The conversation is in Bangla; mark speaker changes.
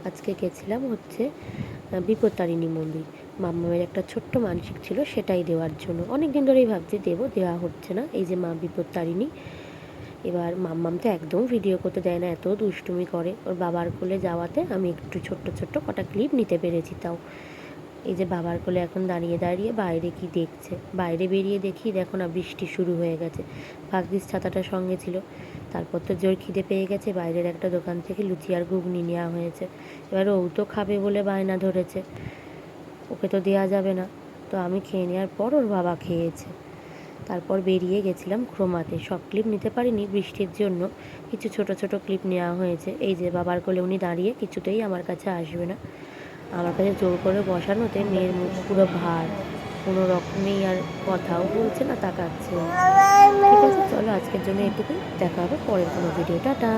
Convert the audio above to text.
Speaker 1: আজকে গেছিলাম হচ্ছে বিপত্তারিণী মন্দির। মাম্মামের একটা ছোট্ট মানসিক ছিল, সেটাই দেওয়ার জন্য। অনেক দিন ধরেই ভাবছি দেবো, দেওয়া হচ্ছে না। এই যে মা বিপত্তারিণী। এবার মাম্মাম তো একদম ভিডিও করতে দেয় না, এত দুষ্টুমি করে। ওর বাবার কোলে যাওয়াতে আমি একটু ছোট্ট ছোট্ট কটা ক্লিপ নিতে পেরেছি তাও। এই যে বাবার কোলে এখন দাঁড়িয়ে দাঁড়িয়ে বাইরে কি দেখছে। বাইরে বেরিয়ে দেখি, দেখো না, বৃষ্টি শুরু হয়ে গেছে। ভাগ্যিস ছাতাটা সঙ্গে ছিল। তারপর তো জোর খিদে পেয়ে গেছে, বাইরের একটা দোকান থেকে লুচি আর ঘুগনি নেওয়া হয়েছে। এবার ও তো খাবে বলে বায়না ধরেছে, ওকে তো দেওয়া যাবে না। তো আমি খেয়ে নেওয়ার পর ওর বাবা খেয়েছে। তারপর বেরিয়ে গেছিলাম ক্রোমাতে। সব ক্লিপ নিতে পারিনি বৃষ্টির জন্য, কিছু ছোট ছোট ক্লিপ নেওয়া হয়েছে। এই যে বাবার কোলে উনি দাঁড়িয়ে কিছুতেই আমার কাছে আসবে না। আমার কাছে জোর করে বসানোতে মেয়ের মুখ পুরো ভার, কোনো রকমেই আর কথাও বলছে না, তাকাচ্ছে। ঠিক আছে, চলো আজকের জন্য এটুকুই, দেখা হবে পরের কোনো ভিডিও। টাটা।